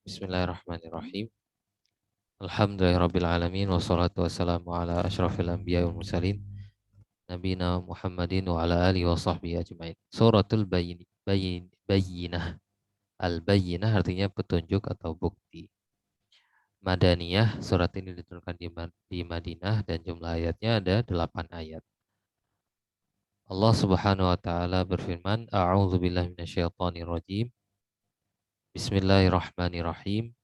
Bismillahirrahmanirrahim. Alhamdulillahirrabbilalamin. Wassalatu wassalamu ala ashrafil anbiya wal mursalin. Nabina Muhammadin wa ala alihi wa sahbihi ajma'in. Suratul Bayyinah. Al-Bayyinah artinya petunjuk atau bukti. Madaniyah, surat ini diturunkan di Madinah dan jumlah ayatnya ada 8 ayat. Allah Subhanahu wa taala berfirman, A'udzu billahi minasyaitonir rajim. Bismillahirrahmanirrahim.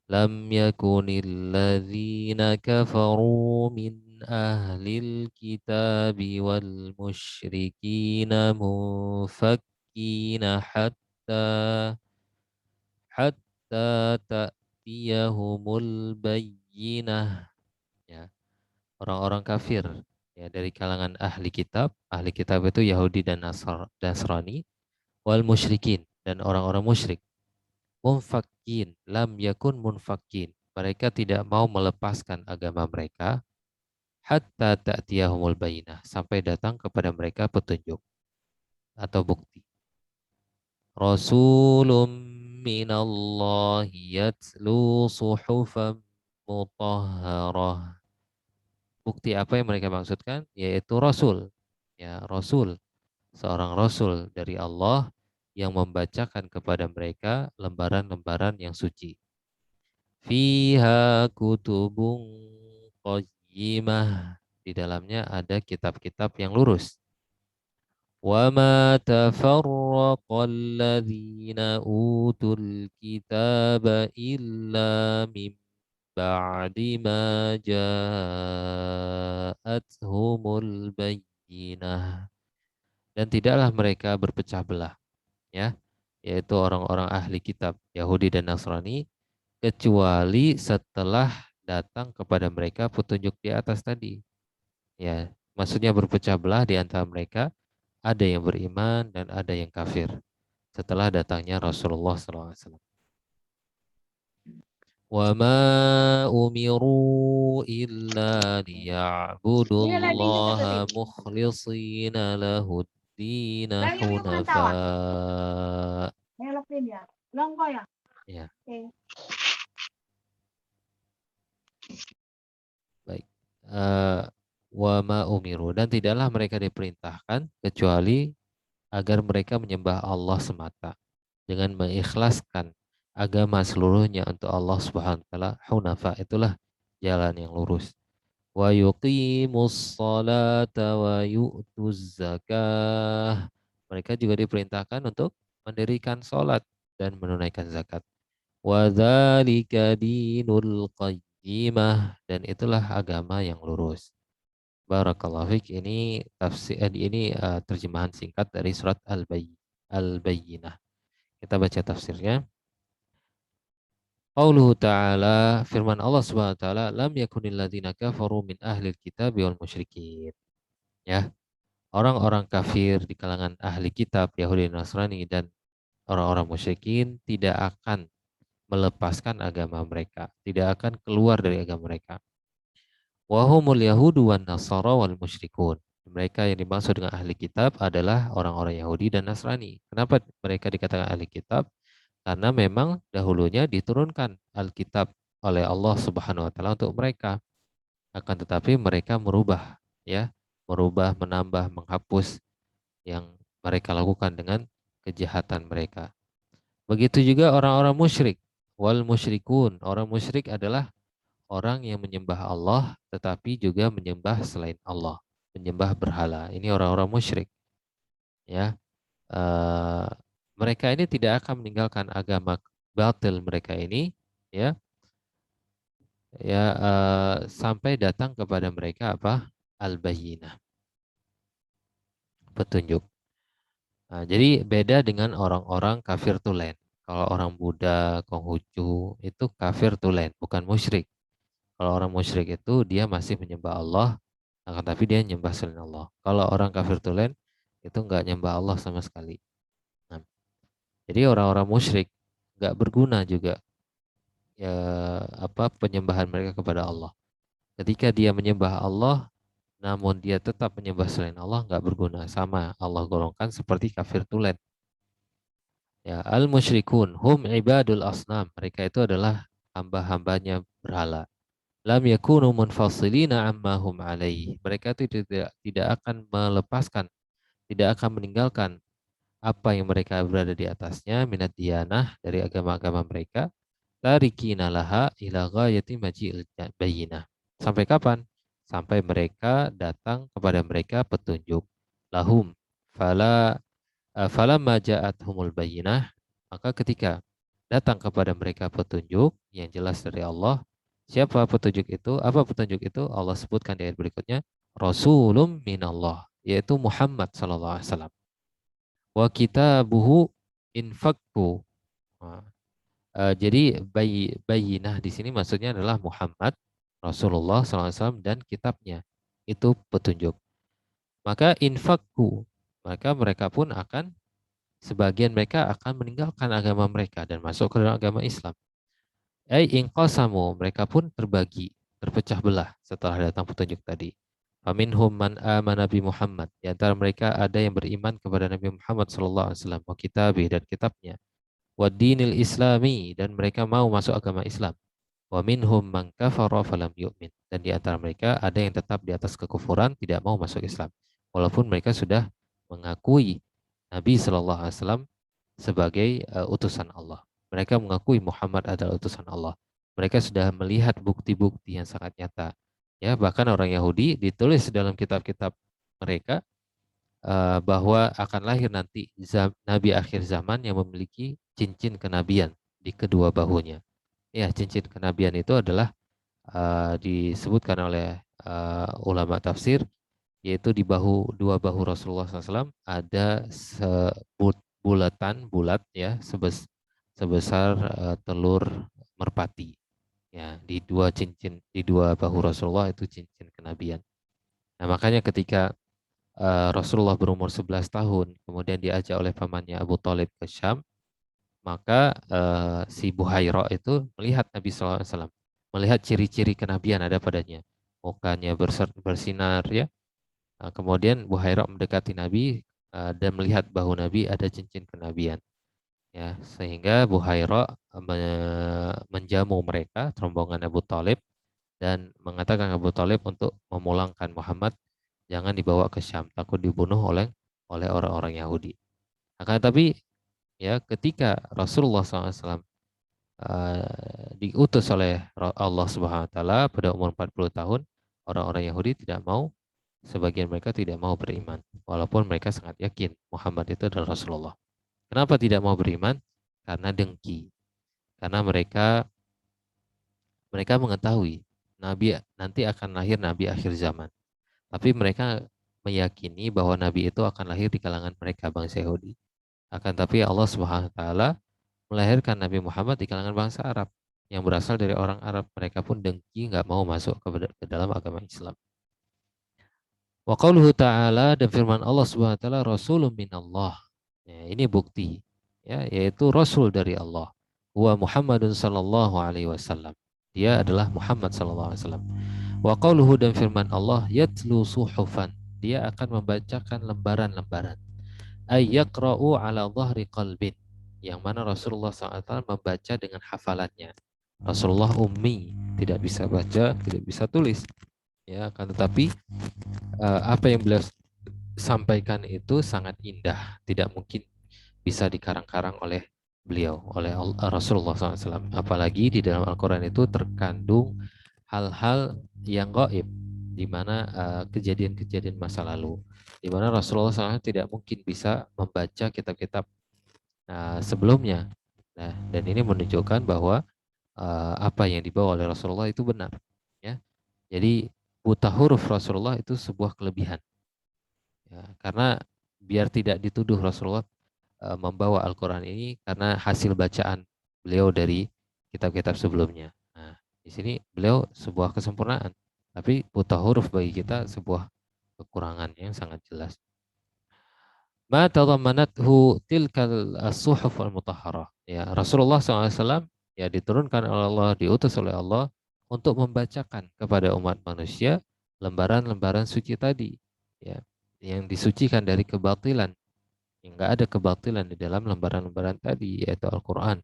لم يكن الذين كفروا من أهل الكتاب والمشركين منفكين حتى تأتيهم البينة. Ya, orang-orang kafir ya dari kalangan ahli kitab. Ahli kitab itu Yahudi dan Nasrani, wal musyrikin dan orang-orang musyrik. Munfakin, lam yakun munfakin. Mereka tidak mau melepaskan agama mereka hatta ta'tiyahumul bayinah, sampai datang kepada mereka petunjuk atau bukti. Rasulun minallahi yatlu suhufan mutahharah. Bukti apa yang mereka maksudkan? Yaitu Rasul. Ya, Rasul. Seorang Rasul dari Allah yang membacakan kepada mereka lembaran-lembaran yang suci. Fiha kutubun qayyimah. Di dalamnya ada kitab-kitab yang lurus. Wa ma tafarraqal ladzina utul kitaba illa min ba'di ma ja'athumul bayyinah. Dan tidaklah mereka berpecah belah, ya, yaitu orang-orang ahli kitab Yahudi dan Nasrani, kecuali setelah datang kepada mereka petunjuk di atas tadi. Ya, maksudnya berpecah belah di antara mereka, ada yang beriman dan ada yang kafir setelah datangnya Rasulullah SAW. Wa ma umiru illa liya'budullaha mukhlishina lahuddina hunafa. Ya. Baik. Wa ma umiru, dan tidaklah mereka diperintahkan kecuali agar mereka menyembah Allah semata dengan mengikhlaskan agama seluruhnya untuk Allah Subhanahu wa taala. Hunafa, itulah jalan yang lurus. Wa yuqimus salata wa yu'tuz zakah. Mereka juga diperintahkan untuk mendirikan salat dan menunaikan zakat. Wa dzalika dinul qayyimah, dan itulah agama yang lurus. Barakallahu fiik. Ini terjemahan singkat dari surat Al-Bayyinah. Kita baca tafsirnya. Qauluhu ta'ala, firman Allah Subhanahu wa taala, lam yakunil ladzina kafaru min ahlil kitab wal musyrikin. Ya, orang-orang kafir di kalangan ahli kitab Yahudi dan Nasrani dan orang-orang musyrikin tidak akan melepaskan agama mereka, tidak akan keluar dari agama mereka. Wahumul yahudu wan nasara wal musyrikun. Mereka yang dimaksud dengan ahli kitab adalah orang-orang Yahudi dan Nasrani. Kenapa mereka dikatakan ahli kitab? Karena memang dahulunya diturunkan Alkitab oleh Allah Subhanahu wa taala untuk mereka. Akan tetapi mereka merubah, ya, merubah, menambah, menghapus yang mereka lakukan dengan kejahatan mereka. Begitu juga orang-orang musyrik. Wal musyrikun, orang musyrik adalah orang yang menyembah Allah tetapi juga menyembah selain Allah, menyembah berhala. Ini orang-orang musyrik, ya. Eh, Mereka ini tidak akan meninggalkan agama batil mereka ini, ya, sampai datang kepada mereka apa? Al-Bayyinah, petunjuk. Nah, jadi beda dengan orang-orang kafir tulen. Kalau orang Buddha, Konghucu itu kafir tulen, bukan musyrik. Kalau orang musyrik itu dia masih menyembah Allah, akan tapi dia menyembah selain Allah. Kalau orang kafir tulen itu nggak nyembah Allah sama sekali. Nah, jadi orang-orang musyrik nggak berguna juga, ya, penyembahan mereka kepada Allah. Ketika dia menyembah Allah, namun dia tetap menyembah selain Allah, nggak berguna. Sama Allah golongkan seperti kafir tulen. Ya, al-musyrikun hum ibadul asnam. Mereka itu adalah hamba-hambanya berhala. Lam yakunu munfasilina amma hum alaihi. Mereka itu tidak akan melepaskan, tidak akan meninggalkan apa yang mereka berada di atasnya minat diyanah dari agama-agama mereka. Tarikina laha ila ghayati maji'il bayyinah. Sampai kapan? Sampai mereka datang kepada mereka petunjuk. Lahum fala falamma ja'athumul bayyinah, maka ketika datang kepada mereka petunjuk yang jelas dari Allah. Siapa petunjuk itu? Apa petunjuk itu? Allah sebutkan di ayat berikutnya, Rasulum minallah, yaitu Muhammad sallallahu alaihi wasallam. Wa kitabuhu infakku. Nah, jadi bayinah di sini maksudnya adalah Muhammad, Rasulullah SAW dan kitabnya. Itu petunjuk. Maka infakku, maka mereka pun akan, sebagian mereka akan meninggalkan agama mereka dan masuk ke dalam agama Islam. Inqasamu, mereka pun terbagi, terpecah belah setelah datang petunjuk tadi. Faminhum man amana bi Muhammad. Di antara mereka ada yang beriman kepada Nabi Muhammad sallallahu alaihi wasallam, wa kitabih dan kitabnya, wa dinil islami dan mereka mau masuk agama Islam. Wa minhum man kafara falam yu'min. Dan di antara mereka ada yang tetap di atas kekufuran, tidak mau masuk Islam. Walaupun mereka sudah mengakui Nabi sallallahu alaihi wasallam sebagai utusan Allah. Mereka mengakui Muhammad adalah utusan Allah. Mereka sudah melihat bukti-bukti yang sangat nyata. Ya, bahkan orang Yahudi ditulis dalam kitab-kitab mereka bahwa akan lahir nanti nabi akhir zaman yang memiliki cincin kenabian di kedua bahunya. Ya, cincin kenabian itu adalah disebutkan oleh ulama tafsir, yaitu di dua bahu Rasulullah SAW ada bulatan bulat ya sebesar telur merpati ya di dua cincin, di dua bahu Rasulullah itu cincin kenabian. Nah, makanya ketika Rasulullah berumur 11 tahun kemudian diajak oleh pamannya Abu Thalib ke Syam, maka si Buhairah itu melihat Nabi SAW, melihat ciri-ciri kenabian ada padanya, mukanya bersinar ya. Kemudian Buhairah mendekati Nabi dan melihat bahu Nabi ada cincin kenabian. Ya, sehingga Buhairah menjamu mereka, rombongan Abu Talib, dan mengatakan Abu Talib untuk memulangkan Muhammad, jangan dibawa ke Syam, takut dibunuh oleh orang-orang Yahudi. Akan tetapi ya ketika Rasulullah SAW diutus oleh Allah Subhanahu Wa Taala pada umur 40 tahun, orang-orang Yahudi tidak mau, sebagian mereka tidak mau beriman, walaupun mereka sangat yakin Muhammad itu adalah Rasulullah. Kenapa tidak mau beriman? Karena dengki. Karena mereka mengetahui Nabi nanti akan lahir Nabi akhir zaman. Tapi mereka meyakini bahwa Nabi itu akan lahir di kalangan mereka bangsa Yahudi. Akan tapi Allah Subhanahu Wa Taala melahirkan Nabi Muhammad di kalangan bangsa Arab yang berasal dari orang Arab. Mereka pun dengki, nggak mau masuk ke dalam agama Islam. Wa qauluhu ta'ala, dan firman Allah Subhanahu wa taala, rasulun minallah. Ya, ini bukti ya, yaitu rasul dari Allah. Wa Muhammadun sallallahu alaihi wasallam. Dia adalah Muhammad sallallahu alaihi wasallam. Wa qauluhu, dan firman Allah, yatlu suhufan. Dia akan membacakan lembaran-lembaran. Ay yaqra'u ala dhahri qalbin. Yang mana Rasulullah SAW membaca dengan hafalannya. Rasulullah ummi, tidak bisa baca, tidak bisa tulis. Ya, akan tetapi apa yang beliau sampaikan itu sangat indah, tidak mungkin bisa dikarang-karang oleh beliau, oleh Rasulullah SAW. Apalagi di dalam Al-Quran itu terkandung hal-hal yang gaib, di mana kejadian-kejadian masa lalu, di mana Rasulullah SAW tidak mungkin bisa membaca kitab-kitab sebelumnya. Nah, dan ini menunjukkan bahwa apa yang dibawa oleh Rasulullah itu benar. Ya, jadi buta huruf Rasulullah itu sebuah kelebihan. Ya, karena biar tidak dituduh Rasulullah membawa Al-Quran ini karena hasil bacaan beliau dari kitab-kitab sebelumnya. Nah, di sini beliau sebuah kesempurnaan, tapi buta huruf bagi kita sebuah kekurangan yang sangat jelas. Ma tadammanathu tilkal as-suhuf al-mutahharah. Ya, Rasulullah SAW ya diturunkan oleh Allah, diutus oleh Allah untuk membacakan kepada umat manusia lembaran-lembaran suci tadi, ya, yang disucikan dari kebatilan, Nggak ada kebatilan di dalam lembaran-lembaran tadi, yaitu Al-Quran.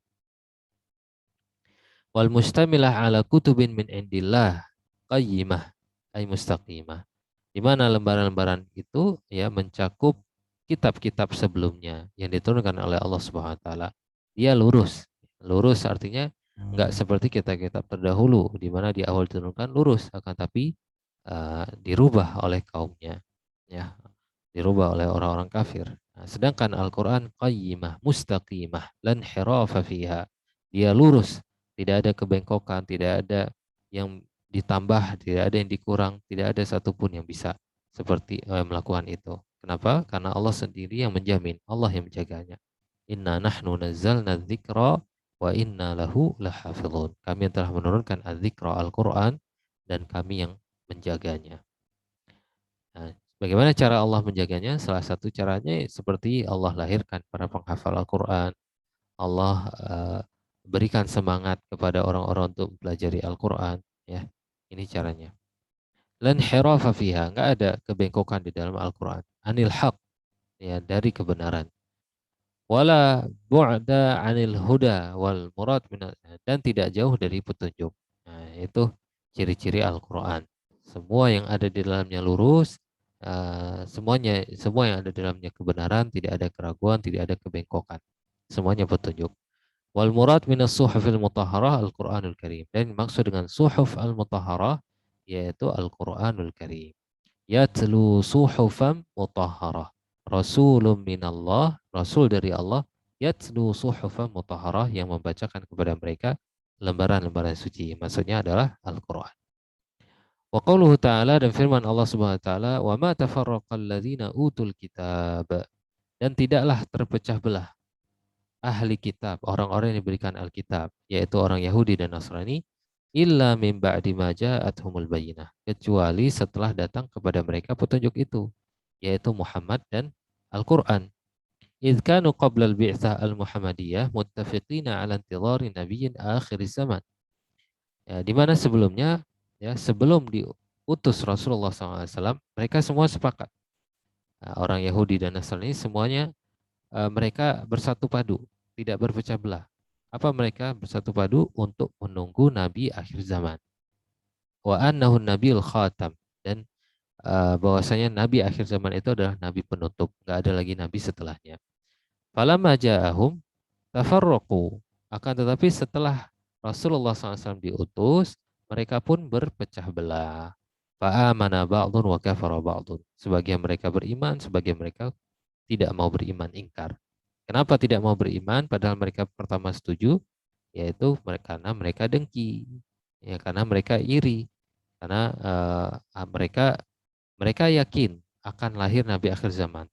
Wal mustamilah ala kutubin min indillah qayyimah ay mustaqimah. Di mana lembaran-lembaran itu ya mencakup kitab-kitab sebelumnya yang diturunkan oleh Allah Subhanahu wa taala. Dia lurus. Lurus artinya nggak seperti kitab-kitab terdahulu di mana di awal diturunkan lurus, akan tapi dirubah oleh kaumnya. Ya, dirubah oleh orang-orang kafir. Nah, sedangkan Al-Quran qayyimah, mustaqimah, lan hirafa fiha. Dia lurus, tidak ada kebengkokan, tidak ada yang ditambah, tidak ada yang dikurang, tidak ada satupun yang bisa seperti melakukan itu. Kenapa? Karena Allah sendiri yang menjamin, Allah yang menjaganya. Inna nahnu nazzalna dzikra wa inna lahu lahafizun. Kami yang telah menurunkan az-dzikra Al-Quran dan kami yang menjaganya. Nah, bagaimana cara Allah menjaganya? Salah satu caranya seperti Allah lahirkan para penghafal Al-Quran. Allah berikan semangat kepada orang-orang untuk mempelajari Al-Quran. Ya, ini caranya. Lan hirafa fiha, nggak ada kebengkokan di dalam Al-Quran. Anil haq, ya, dari kebenaran. Wala bu'da anil huda wal murad dan tidak jauh dari petunjuk. Nah, itu ciri-ciri Al-Quran. Semua yang ada di dalamnya lurus, semua yang ada di dalamnya kebenaran, tidak ada keraguan, tidak ada kebengkokan. Semuanya petunjuk. Wal murad minas suhufil mutahharah Al-Quranul Karim. Dan maksud dengan suhuf al-mutahharah yaitu Al-Quranul Karim. Yatlu suhufam mutahharah. Rasulun minallah, Rasul dari Allah. Yatlu suhufam mutahharah, yang membacakan kepada mereka lembaran-lembaran suci. Maksudnya adalah Al-Quran. Wa qawluhu ta'ala, dan firman Allah Subhanahu wa taala, wa ma tafarraqal ladzina utul kitab, dan tidaklah terpecah belah ahli kitab, orang-orang yang diberikan Alkitab, yaitu orang Yahudi dan Nasrani, illa min ba'di ma ja'athumul bayyinah, kecuali setelah datang kepada mereka petunjuk itu, yaitu Muhammad dan Al-Qur'an. Idh kanu qabla al-bi'tsah al-Muhammadiyah muttafiqina 'ala intidhari nabiyyin akhir zaman. Ya, di mana sebelumnya, ya, sebelum diutus Rasulullah SAW, mereka semua sepakat. Nah, orang Yahudi dan Nasrani semuanya mereka bersatu padu, tidak berpecah belah. Apa mereka bersatu padu? Untuk menunggu Nabi akhir zaman. Wa annahu nabiyul khatam, dan bahwasanya Nabi akhir zaman itu adalah Nabi penutup, nggak ada lagi Nabi setelahnya. Falamma ja'ahum tafarraqu, akan tetapi setelah Rasulullah SAW diutus, mereka pun berpecah belah. Fa'amana ba'dun wa kafara ba'dun. Sebagian mereka beriman, sebagian mereka tidak mau beriman, ingkar. Kenapa tidak mau beriman padahal mereka pertama setuju? Yaitu karena mereka dengki, ya, karena mereka iri, karena mereka mereka yakin akan lahir Nabi akhir zaman.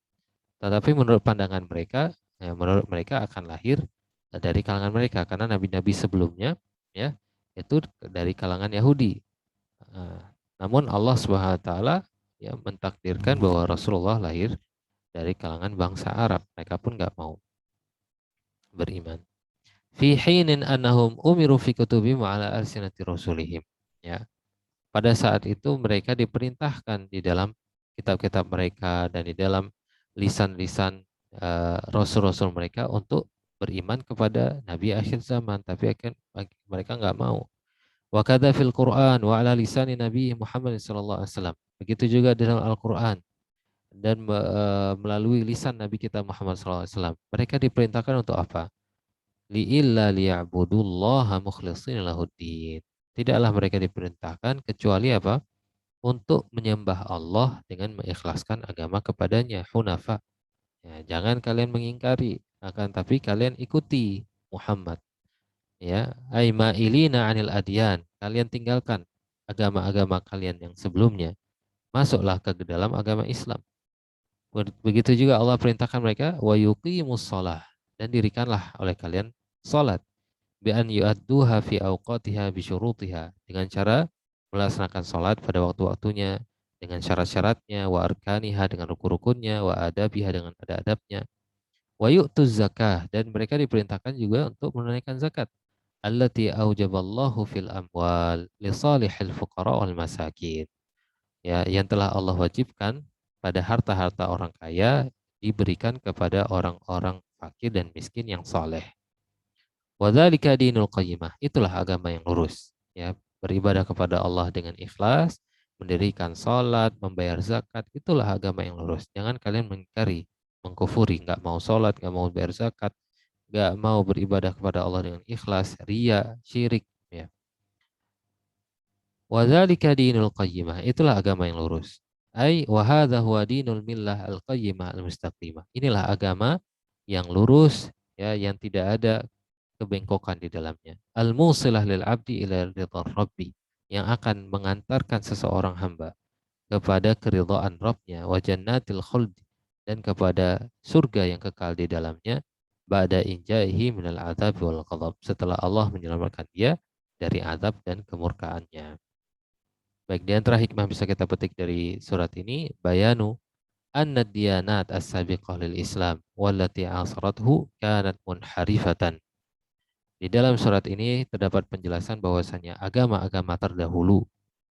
Tetapi menurut pandangan mereka, ya, menurut mereka akan lahir dari kalangan mereka, karena nabi-nabi sebelumnya, ya, itu dari kalangan Yahudi. Namun Allah Subhanahu wa taala, ya, mentakdirkan bahwa Rasulullah lahir dari kalangan bangsa Arab. Mereka pun nggak mau beriman. Fi hinin annahum umiru fi kutubihim ala alsinati rasulihim. Ya. Pada saat itu mereka diperintahkan di dalam kitab-kitab mereka dan di dalam lisan-lisan rasul-rasul mereka untuk beriman kepada Nabi akhir zaman, tapi mereka nggak mau. Wa kadza fil Quran wa ala lisani Nabi Muhammad sallallahu alaihi wasallam. Begitu juga dalam Al-Qur'an dan melalui lisan Nabi kita Muhammad sallallahu alaihi wasallam. Mereka diperintahkan untuk apa? Li'illa liya'budullaha mukhlishina lahuddin. Tidaklah mereka diperintahkan kecuali apa? Untuk menyembah Allah dengan mengikhlaskan agama kepadanya, hunafa. Ya, jangan kalian mengingkari, akan tapi kalian ikuti Muhammad. Ya, ay ma'ilina 'anil adyan. Kalian tinggalkan agama-agama kalian yang sebelumnya. Masuklah ke dalam agama Islam. Begitu juga Allah perintahkan mereka wa yuqimus shalah, dan dirikanlah oleh kalian salat bi an yu'adduha fi awqatiha bi syurutiha, dengan cara melaksanakan salat pada waktu-waktunya dengan syarat-syaratnya, wa arkaniha dengan rukun-rukunnya, wa adabiha dengan adab-adabnya, wa yu'tuz zakah, dan mereka diperintahkan juga untuk menunaikan zakat, allati aujaballahu fil amwal li salihil fuqara wal masakin, ya, yang telah Allah wajibkan pada harta-harta orang kaya diberikan kepada orang-orang fakir dan miskin yang soleh. Wadzalika dinul qayyimah. Itulah agama yang lurus. Ya, beribadah kepada Allah dengan ikhlas, mendirikan salat, membayar zakat. Itulah agama yang lurus. Jangan kalian mengingkari, mengkufuri, nggak mau salat, nggak mau bayar zakat, nggak mau beribadah kepada Allah dengan ikhlas, ria, syirik. Ya. Wadzalika dinul qayyimah. Itulah agama yang lurus. Ai wa hadza huwa dinul millah al-qayyimah al-mustaqimah. Inilah agama yang lurus, ya, yang tidak ada kebengkokan di dalamnya. Al-musilah lil abdi ila ridha rabbi, yang akan mengantarkan seseorang hamba kepada keridhaan Rabbnya, wa jannatil khuld, dan kepada surga yang kekal di dalamnya, ba'da injaihi minal azab wal ghadab, setelah Allah menyelamatkan dia dari azab dan kemurkaannya. Baik, di antara hikmah bisa kita petik dari surat ini, bayanu anna diyanat as-sabiqah lil Islam wallati asrathu kanat munharifatan. Di dalam surat ini terdapat penjelasan bahwasanya agama-agama terdahulu,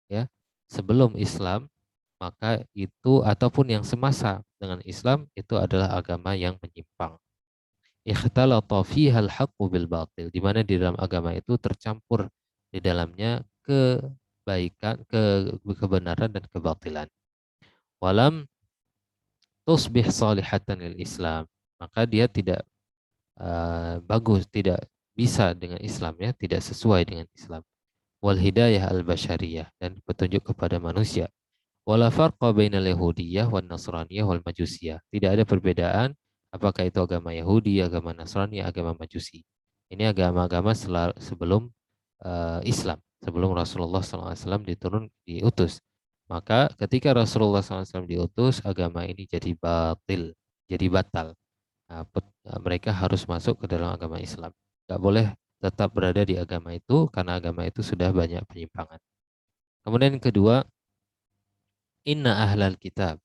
ya, sebelum Islam, maka itu ataupun yang semasa dengan Islam itu adalah agama yang menyimpang. Ikhtalata fiha al-haqqu bil batil, di mana di dalam agama itu tercampur di dalamnya kebenaran dan kebatilan. Walam tusbih salihatan lil Islam, maka dia tidak bagus, tidak bisa dengan Islam, ya, tidak sesuai dengan Islam. Wal hidayah al basyariyah, dan petunjuk kepada manusia. Wala farqa bainal yahudiyyah wan nasraniyah wal majusiyah. Tidak ada perbedaan apakah itu agama Yahudi, agama Nasrani, agama Majusi. Ini agama-agama sebelum Islam, sebelum Rasulullah SAW diutus. Maka ketika Rasulullah SAW diutus, agama ini jadi batil, jadi batal. Nah, mereka harus masuk ke dalam agama Islam. Gak boleh tetap berada di agama itu karena agama itu sudah banyak penyimpangan. Kemudian yang kedua, inna ahlal kitab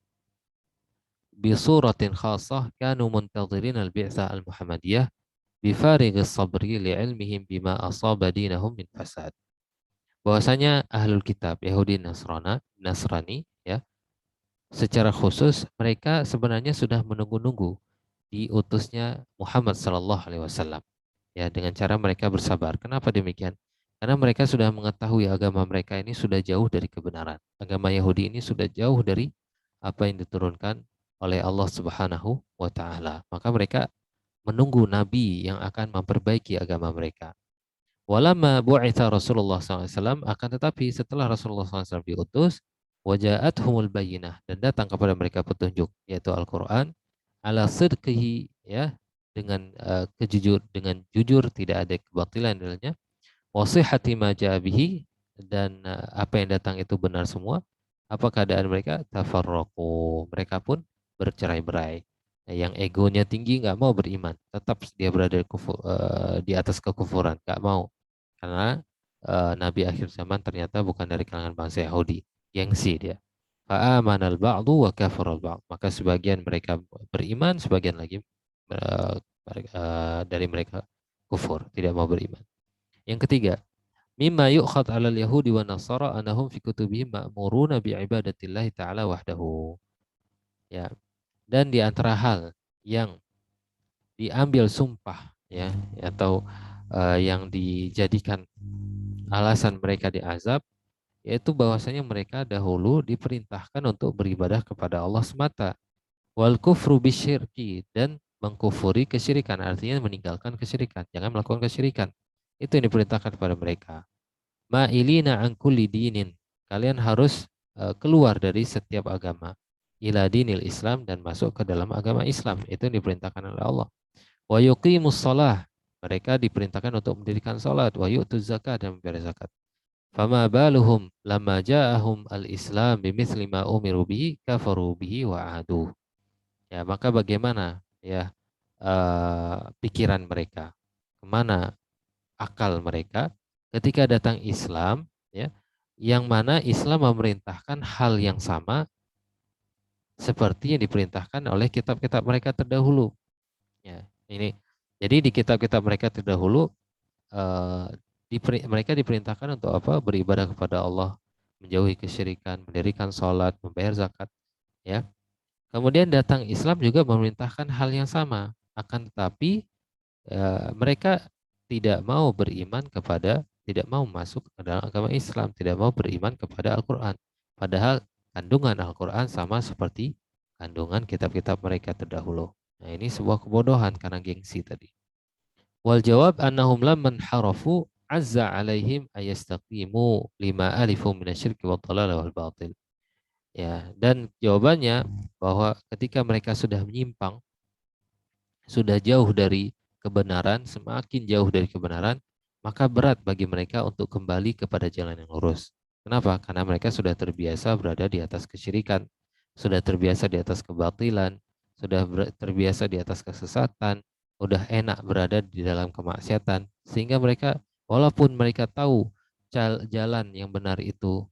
bisuratin khasah kanu muntadhirin al-bi'tsah al-Muhammadiyah bifarighi sabri li'ilmihim bima asaba dinahum min fasad. Bahwasanya ahlul kitab Yahudi Nasrani, ya, secara khusus mereka sebenarnya sudah menunggu-nunggu diutusnya Muhammad sallallahu alaihi wasallam, ya, dengan cara mereka bersabar. Kenapa demikian? Karena mereka sudah mengetahui agama mereka ini sudah jauh dari kebenaran. Agama Yahudi ini sudah jauh dari apa yang diturunkan oleh Allah Subhanahu wa taala. Maka mereka menunggu nabi yang akan memperbaiki agama mereka. Walamma bu'itha Rasulullah SAW, akan tetapi setelah Rasulullah SAW diutus, waja'athumul bayyinah, dan datang kepada mereka petunjuk, yaitu Al-Quran, ala sidqihi, ya, dengan dengan jujur, tidak ada kebatilan dalamnya, wasihati ma ja'abihi, dan apa yang datang itu benar semua. Apa keadaan mereka? Tafarraqu, mereka pun bercerai-berai. Yang egonya tinggi nggak mau beriman, tetap dia berada di atas kekufuran, nggak mau, karena Nabi akhir zaman ternyata bukan dari kalangan bangsa Yahudi, gengsi dia. Fa'amanal ba'du wa kafaral ba'd, maka sebagian mereka beriman, sebagian lagi dari mereka kufur, tidak mau beriman. Yang ketiga, mimma yu'khad 'alal yahudi wa nasara annahum fi kutubihim ma'muruna bi ibadatillahi ta'ala wahdahu. Ya, dan di antara hal yang diambil sumpah, ya, atau yang dijadikan alasan mereka diazab, yaitu bahwasanya mereka dahulu diperintahkan untuk beribadah kepada Allah semata. Wal kufru bisyirki, dan mengkufuri kesyirikan, artinya meninggalkan kesyirikan, jangan melakukan kesyirikan. Itu yang diperintahkan kepada mereka. Ma'ilina an kulli dinin, kalian harus keluar dari setiap agama, ila dinil Islam, dan masuk ke dalam agama Islam. Itu yang diperintahkan oleh Allah. Wa yuqimus shalah, mereka diperintahkan untuk mendirikan salat, wa yu'tuz zakat, dan membayar zakat. Fama baluhum lamma ja'ahum al-Islam bimithli ma umiru bihi kafaru bihi wa adu. Ya, maka bagaimana, ya, pikiran mereka? Kemana akal mereka ketika datang Islam, ya, yang mana Islam memerintahkan hal yang sama seperti yang diperintahkan oleh kitab-kitab mereka terdahulu. Ya, ini jadi di kitab-kitab mereka terdahulu eh, mereka diperintahkan untuk apa? Beribadah kepada Allah, menjauhi kesyirikan, mendirikan sholat, membayar zakat, ya. Kemudian datang Islam juga memerintahkan hal yang sama. Akan tetapi mereka tidak mau beriman kepada, tidak mau masuk ke dalam agama Islam, tidak mau beriman kepada Al-Quran. Padahal kandungan Al-Quran sama seperti kandungan kitab-kitab mereka terdahulu. Nah, ini sebuah kebodohan karena gengsi tadi. Wal jawab annahum lamman harafu azza alaihim ayastaqimu lima alifu minasyirki wa dhalala wal batil. Ya, dan jawabannya bahwa ketika mereka sudah menyimpang, sudah jauh dari kebenaran, semakin jauh dari kebenaran, maka berat bagi mereka untuk kembali kepada jalan yang lurus. Kenapa? Karena mereka sudah terbiasa berada di atas kesyirikan, sudah terbiasa di atas kebatilan, sudah terbiasa di atas kesesatan, sudah enak berada di dalam kemaksiatan, sehingga mereka, walaupun mereka tahu jalan yang benar itu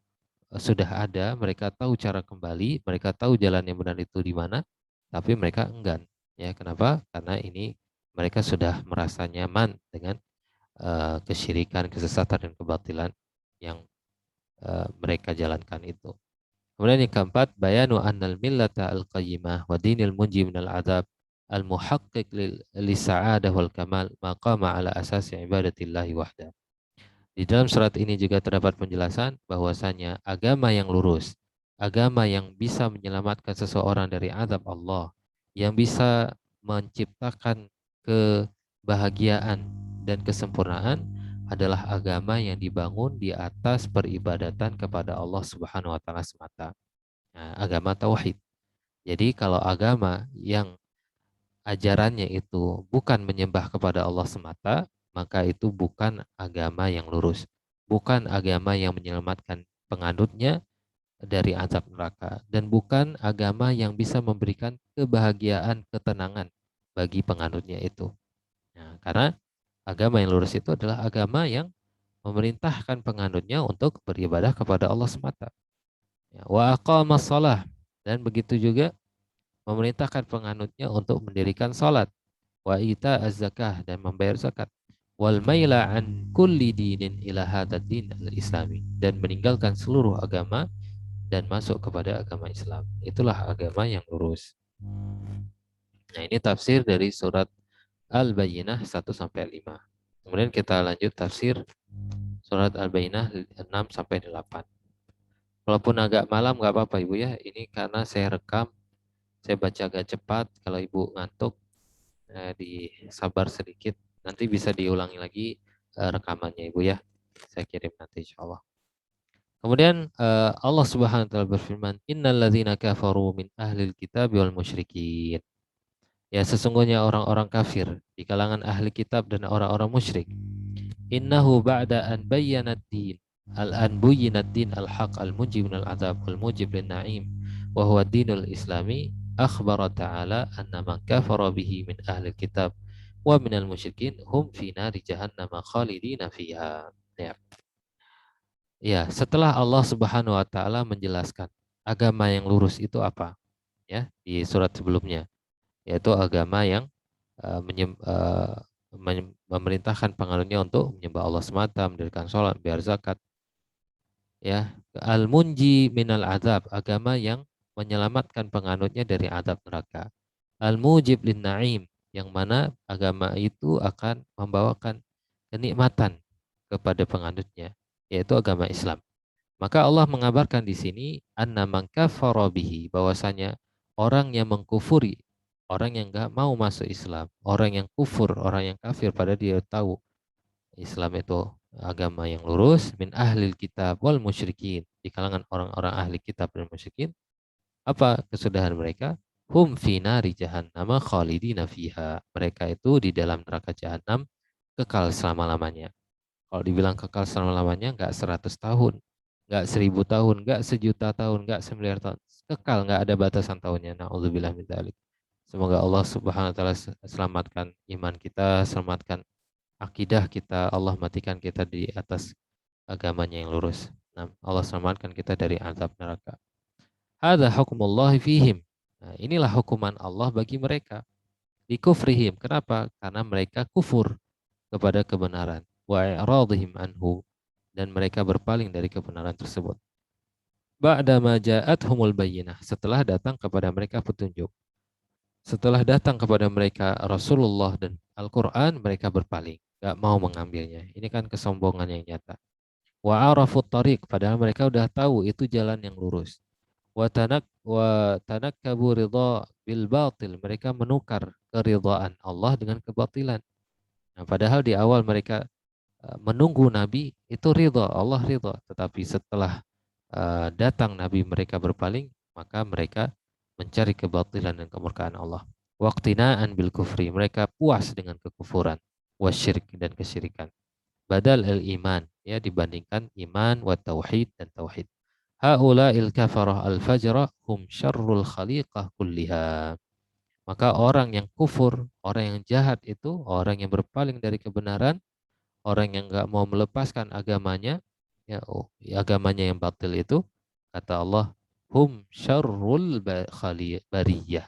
sudah ada, mereka tahu cara kembali, mereka tahu jalan yang benar itu di mana, tapi mereka enggan. Ya, kenapa? Karena ini mereka sudah merasa nyaman dengan kesyirikan, kesesatan dan kebatilan yang mereka jalankan itu. Kemudian yang keempat, bayanu annal millata al-qayyimah wa dinil munji minal adab al-muhaqqiq lis-sa'adah wal kamal maqama ala asasi ibadatillahi wahda. Di dalam surat ini juga terdapat penjelasan bahwasanya agama yang lurus, agama yang bisa menyelamatkan seseorang dari azab Allah, yang bisa menciptakan kebahagiaan dan kesempurnaan adalah agama yang dibangun di atas peribadatan kepada Allah Subhanahu wa taala semata. Nah, agama tauhid. Jadi kalau agama yang ajarannya itu bukan menyembah kepada Allah semata, maka itu bukan agama yang lurus. Bukan agama yang menyelamatkan penganutnya dari azab neraka. Dan bukan agama yang bisa memberikan kebahagiaan, ketenangan bagi penganutnya itu. Nah, karena agama yang lurus itu adalah agama yang memerintahkan penganutnya untuk beribadah kepada Allah semata. Ya, wa aqamas shalah, dan begitu juga memerintahkan penganutnya untuk mendirikan salat, wa ita az-zakah, dan membayar zakat, wal maila an kulli dinin ila hadzal din al-islami, dan meninggalkan seluruh agama dan masuk kepada agama Islam. Itulah agama yang lurus. Nah, ini tafsir dari surat Al-Bayyinah 1 sampai 5. Kemudian kita lanjut tafsir surat Al-Bayyinah 6 sampai 8. Walaupun agak malam nggak apa-apa Ibu ya. Ini karena saya rekam, saya baca agak cepat. Kalau Ibu ngantuk, disabar sedikit. Nanti bisa diulangi lagi rekamannya Ibu ya. Saya kirim nanti insya Allah. Kemudian Allah Subhanahu wa taala berfirman, "Innal ladzina kafaru min ahlil kitab wal musyrikin." Ya, sesungguhnya orang-orang kafir di kalangan ahli kitab dan orang-orang musyrik. Innahu ba'da an bayyana ad-din al-an buyyina ad-din al-haq al-mujib min al-'adzab wal-mujib lin-na'im wa huwa ad-dinul islami, akhbara ta'ala anna man kafara bihi min ahli kitab wa minal musyrikin hum fi nari jahannam khalidina fiha. Ya. Ya, setelah Allah Subhanahu wa taala menjelaskan agama yang lurus itu apa, ya, di surat sebelumnya, yaitu agama yang memerintahkan penganutnya untuk menyembah Allah semata, mendirikan sholat, bayar zakat, ya. Al-munji minal azab, agama yang menyelamatkan penganutnya dari azab neraka. Al-mujib lin na'im, yang mana agama itu akan membawakan kenikmatan kepada penganutnya, yaitu agama Islam. Maka Allah mengabarkan di sini anna man kafara bihi, bahwasanya orang yang mengkufuri, orang yang enggak mau masuk Islam, orang yang kufur, orang yang kafir pada dia tahu Islam itu agama yang lurus, min ahlil kitab wal musyrikin, di kalangan orang-orang ahli kitab dan musyrikin, apa kesudahan mereka? Hum fi nari jahannam khalidina fiha. Mereka itu di dalam neraka jahanam kekal selama-lamanya. Kalau dibilang kekal selama-lamanya, nggak 100 tahun, nggak 1000 tahun, nggak sejuta tahun, nggak semiliar tahun. Kekal, nggak ada batasan tahunnya. Na'udzubillah min dzalik. Semoga Allah Subhanahu wa taala selamatkan iman kita, selamatkan akidah kita. Allah matikan kita di atas agamanya yang lurus. Nah, Allah selamatkan kita dari azab neraka. Hadza hukmullahi fihim. Nah, inilah hukuman Allah bagi mereka. Di kufrihim. Kenapa? Karena mereka kufur kepada kebenaran, wa i'radhim anhu, dan mereka berpaling dari kebenaran tersebut. ba'dama ja'athumul bayyinah, setelah datang kepada mereka petunjuk. Setelah datang kepada mereka Rasulullah dan Al-Quran, mereka berpaling, gak mau mengambilnya. Ini kan kesombongan yang nyata. Wa arafut tariq, padahal mereka udah tahu itu jalan yang lurus. Wa tanakkabu ridha bil batil, mereka menukar keridhaan Allah dengan kebatilan. Nah, padahal di awal mereka menunggu Nabi itu ridha, Allah ridha, tetapi setelah datang Nabi mereka berpaling, maka mereka mencari kebatilan dan kemurkaan Allah. Waqtinaan bil kufri, mereka puas dengan kekufuran, wasyirik dan kesyirikan. Badal al iman, ya, dibandingkan iman wa tauhid dan tauhid. Haula'il kafarah al fajrah hum syarrul khaliqah kulliha. Maka orang yang kufur, orang yang jahat itu, orang yang berpaling dari kebenaran, orang yang nggak mau melepaskan agamanya, ya, agamanya yang batil itu, kata Allah, hum syarrul bariyah.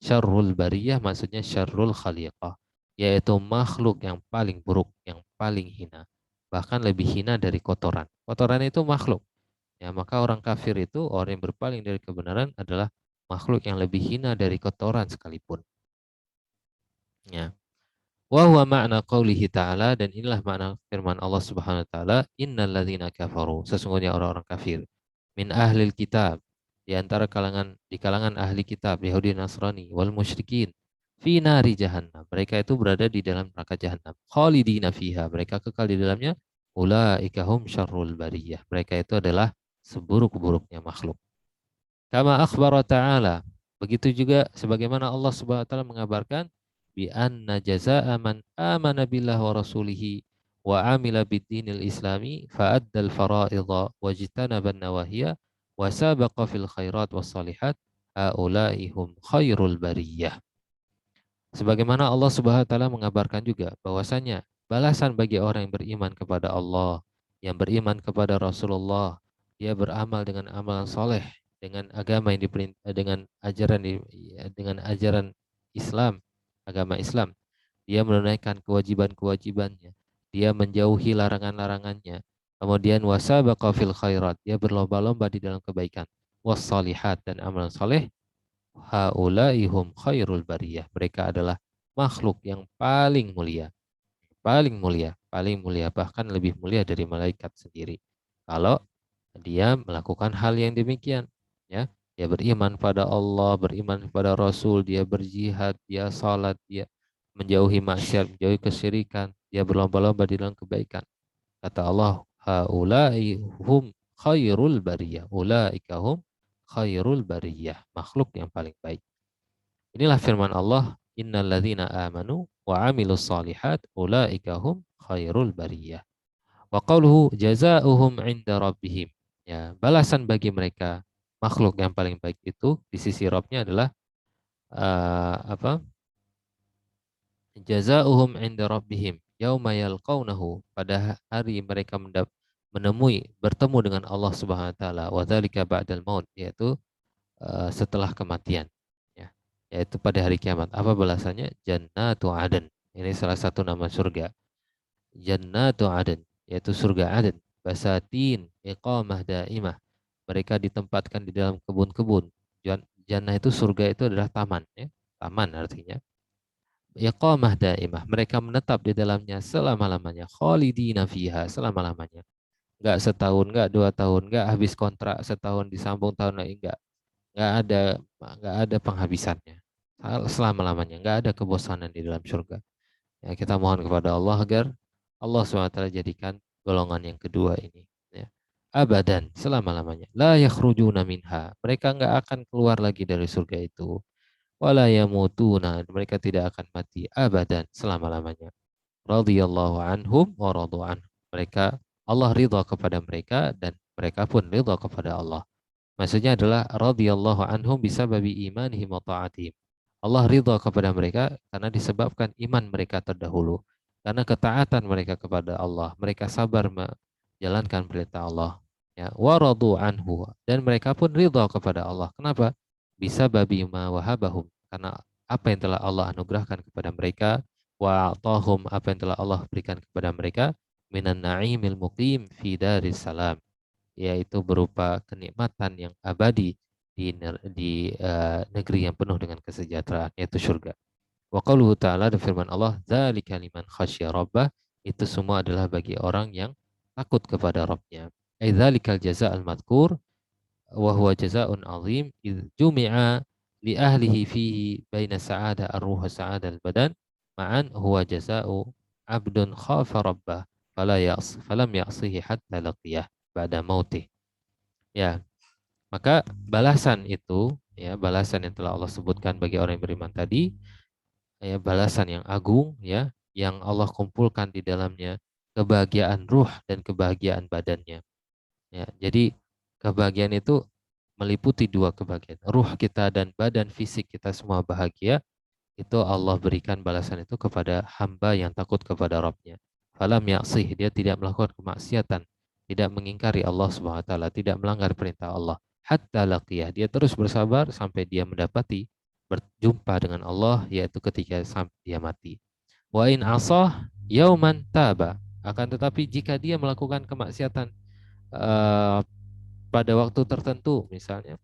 Syarrul bariyah maksudnya syarrul khaliqah, yaitu makhluk yang paling buruk, yang paling hina. Bahkan lebih hina dari kotoran. Kotoran itu makhluk. Ya, maka orang kafir itu, orang yang berpaling dari kebenaran adalah makhluk yang lebih hina dari kotoran sekalipun. Ya. Wa huwa ma'na qaulihi ta'ala, dan inilah makna firman Allah Subhanahu wa taala, innal ladzina kafaru, sesungguhnya orang-orang kafir, min ahlil kitab, di kalangan ahli kitab Yahudi Nasrani, wal musyrikin, fi nari jahannam, mereka itu berada di dalam neraka jahanam, khalidina fiha, mereka kekal di dalamnya, ulaika hum syarrul bariyah, mereka itu adalah seburuk-buruknya makhluk. Kama akhbara ta'ala. Begitu juga sebagaimana Allah Subhanahu wa taala mengabarkan bi anna jazaa'a man amana billah wa rasulihi wa amila bid-dinil islami fa addal fara'idha wajtanaba an-nawahiya wa sabaqa fil khairat was salihat haula'i hum khairul bariyah. Sebagaimana Allah Subhanahu wa taala mengabarkan juga bahwasanya balasan bagi orang yang beriman kepada Allah, yang beriman kepada Rasulullah, dia beramal dengan amalan soleh, dengan agama yang dengan dengan ajaran Islam, agama Islam. Dia menunaikan kewajiban-kewajibannya, dia menjauhi larangan-larangannya. Kemudian wasabaqa fil khairat, dia berlomba-lomba di dalam kebaikan. Wassalihat, dan amalan soleh, haulaihum khairul bariyah. Mereka adalah makhluk yang paling mulia. Paling mulia. Paling mulia. Bahkan lebih mulia dari malaikat sendiri. Kalau dia melakukan hal yang demikian. Ya, dia beriman pada Allah, beriman kepada Rasul, dia berjihad, dia salat, dia menjauhi maksiat, menjauhi kesyirikan, dia berlomba-lomba di dalam kebaikan. Kata Allah, haulai hum khairul bariyah. Ulaika hum khairul bariyah. Makhluk yang paling baik. Inilah firman Allah, innal ladzina amanu wa amilus solihat ulaika hum khairul bariyah. Wa qauluhu jazaohum 'inda rabbihim. Ya, balasan bagi mereka makhluk yang paling baik itu di sisi Rabbnya adalah apa? Jazaohum 'inda rabbihim yauma yalqaunahu, pada hari mereka bertemu dengan Allah Subhanahu wa taala, wa dzalika ba'dal maut, yaitu setelah kematian, ya, yaitu pada hari kiamat. Apa balasannya? Jannatu Aden. Ini salah satu nama surga. Jannatu Aden, yaitu surga Aden. Basatin iqamah daimah. Mereka ditempatkan di dalam kebun-kebun. Jannah itu, surga itu adalah taman, ya. Taman artinya. Iqamah daimah. Mereka menetap di dalamnya selama-lamanya. Khalidina fiha, selama-lamanya. Enggak setahun, enggak 2 tahun, enggak habis kontrak setahun disambung tahun lagi, enggak. Nggak ada penghabisannya selama-lamanya, nggak ada kebosanan di dalam surga. Ya, kita mohon kepada Allah agar Allah SWT jadikan golongan yang kedua ini, ya, abadan, selama-lamanya, la yakhrujuna minha, mereka nggak akan keluar lagi dari surga itu, wala yamutuna, mereka tidak akan mati, abadan, selama-lamanya, radhiyallahu anhum wa radu anhum, mereka, Allah ridha kepada mereka dan mereka pun ridha kepada Allah. Maksudnya adalah radhiyallahu anhum bisababi imanihim wa ta'atihim. Allah ridha kepada mereka karena disebabkan iman mereka terdahulu. Karena ketaatan mereka kepada Allah, mereka sabar menjalankan perintah Allah. Ya, wa radu anhu, dan mereka pun ridha kepada Allah. Kenapa? Bisababi ma wahabahum, karena apa yang telah Allah anugerahkan kepada mereka, wa atahum, apa yang telah Allah berikan kepada mereka, minan na'imil muqim fi daris salam, yaitu berupa kenikmatan yang abadi di negeri yang penuh dengan kesejahteraan, yaitu surga. Wa qauluhu ta'ala, dan firman Allah, dzalika liman khasyya rabbah, itu semua adalah bagi orang yang takut kepada Rabbnya. Ai dzalikal jazaa'ul madhkur wa huwa jazaa'un 'azim id jumi'a li ahlihi fihi baina sa'ada ar-ruh wa sa'ada al-badan ma'an huwa jazaa'u 'abdun khafa rabbah falam ya'sihi hatta laqiyah ba'da mautih. Ya, maka balasan itu, ya, balasan yang telah Allah sebutkan bagi orang yang beriman tadi, ya, balasan yang agung, ya, yang Allah kumpulkan di dalamnya kebahagiaan ruh dan kebahagiaan badannya. Ya, jadi kebahagiaan itu meliputi dua kebahagiaan. Ruh kita dan badan fisik kita semua bahagia, itu Allah berikan balasan itu kepada hamba yang takut kepada Rabbnya. Falam ya'sih, dia tidak melakukan kemaksiatan, tidak mengingkari Allah Subhanahu wa taala, tidak melanggar perintah Allah. Hatta laqiyah, dia terus bersabar sampai dia mendapati berjumpa dengan Allah, yaitu ketika sampai dia mati. Wa in asah yauman taba. Akan tetapi jika dia melakukan kemaksiatan eh, pada waktu tertentu, misalnya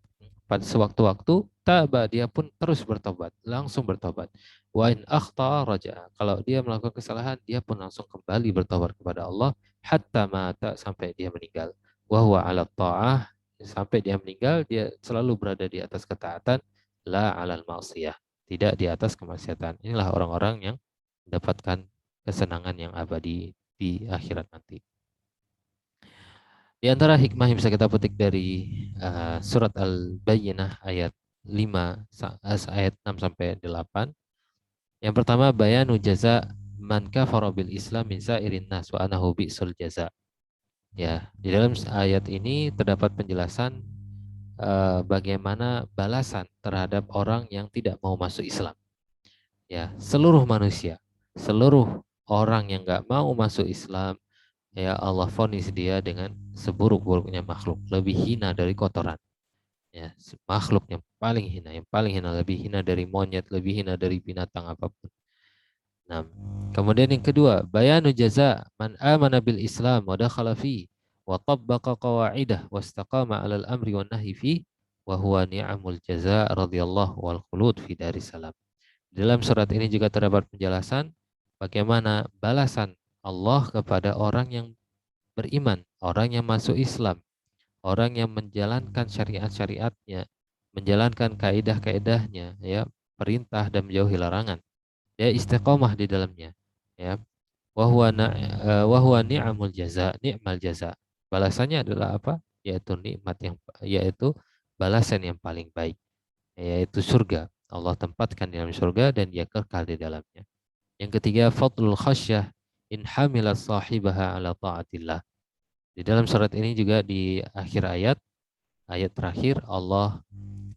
pada sewaktu-waktu, taba, dia pun terus bertobat, langsung bertobat. Wa in akhta raja, kalau dia melakukan kesalahan, dia pun langsung kembali bertobat kepada Allah hatta mata, sampai dia meninggal. Wa huwa ala ta'ah, sampai dia meninggal dia selalu berada di atas ketaatan, la alal ma'siyah, tidak di atas kemaksiatan. Inilah orang-orang yang mendapatkan kesenangan yang abadi di akhirat nanti. Di antara hikmah yang bisa kita petik dari surat Al-Bayyinah ayat 5 ayat 6 sampai 8. Yang pertama, bayanu jaza man kafara bil Islam min sa'irin nas wa anahu bi'sul jaza. Ya, di dalam ayat ini terdapat penjelasan bagaimana balasan terhadap orang yang tidak mau masuk Islam. Ya, seluruh manusia, seluruh orang yang nggak mau masuk Islam, ya Allah vonis dia dengan seburuk-buruknya makhluk, lebih hina dari kotoran. Ya, makhluk yang paling hina, lebih hina dari monyet, lebih hina dari binatang apapun. Nah, kemudian yang kedua, bayanu jaza man amana bil Islam wa dakhala fi wa tabbaqa qawaidah wastaqama 'alal amri wan nahyi fi wa huwa ni'amul jaza radhiyallahu wal khulud fi daris salam. Dalam surat ini juga terdapat penjelasan bagaimana balasan Allah kepada orang yang beriman, orang yang masuk Islam, orang yang menjalankan syariat-syariatnya, menjalankan kaidah-kaidahnya, ya, perintah dan menjauhi larangan. Dia istiqomah di dalamnya, ya. Wa huwa ni'amul jaza, ni'mal jaza. Balasannya adalah apa? Yaitu nikmat yaitu balasan yang paling baik, yaitu surga. Allah tempatkan di dalam surga dan dia kekal di dalamnya. Yang ketiga, fadlul khasyah in hamilat sahibaha ala ta'atillah. Di dalam surat ini juga di akhir ayat terakhir Allah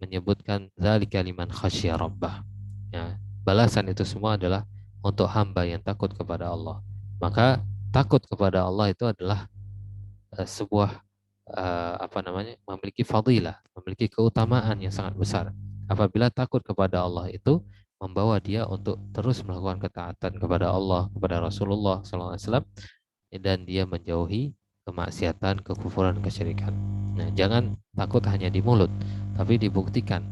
menyebutkan dzalika liman khasyya rabbah. Ya, balasan itu semua adalah untuk hamba yang takut kepada Allah. Maka takut kepada Allah itu adalah sebuah memiliki fadilah, memiliki keutamaan yang sangat besar. Apabila takut kepada Allah itu membawa dia untuk terus melakukan ketaatan kepada Allah, kepada Rasulullah SAW, dan dia menjauhi kemaksiatan, kekufuran, kesyirikan. Nah, jangan takut hanya di mulut, tapi dibuktikan.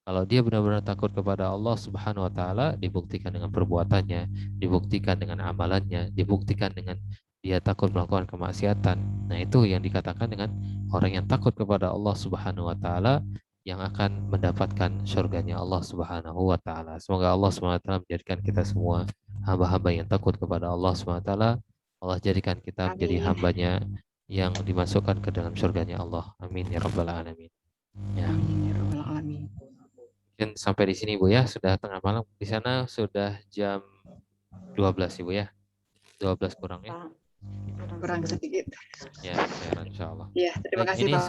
Kalau dia benar-benar takut kepada Allah Subhanahu wa taala, dibuktikan dengan perbuatannya, dibuktikan dengan amalannya, dibuktikan dengan dia takut melakukan kemaksiatan. Nah, itu yang dikatakan dengan orang yang takut kepada Allah Subhanahu wa taala yang akan mendapatkan surganya Allah Subhanahu wa taala. Semoga Allah Subhanahu wa taala menjadikan kita semua hamba-hamba yang takut kepada Allah Subhanahu wa taala. Allah jadikan kita menjadi hambanya yang dimasukkan ke dalam surganya Allah. Amin ya rabbal alamin. Ya. Amin ya rabbal alamin. Mungkin sampai di sini Bu ya, sudah tengah malam. Di sana sudah jam 12 Ibu ya. 12 kurang ya. Kurang sedikit. Ya, saya insya Allah. Ya, terima kasih ini Pak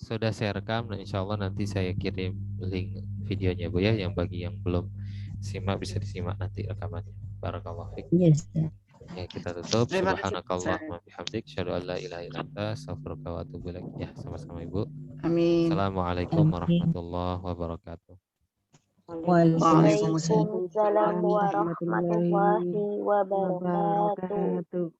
sudah saya rekam dan insya Allah nanti saya kirim link videonya Bu ya, yang bagi yang belum simak bisa disimak nanti rekamannya. Barakallahu fiik. Yes. Ya, kita tutup. Terima kasih, Subhanakallahumma bihamdik, asyhadu an la ilaha illa anta, astaghfiruka wa atubu ilaik. Ya, sama-sama Ibu. Amin. Assalamualaikum warahmatullahi wabarakatuh. Waalaikumsalam Waalaikumsalam warahmatullahi wabarakatuh.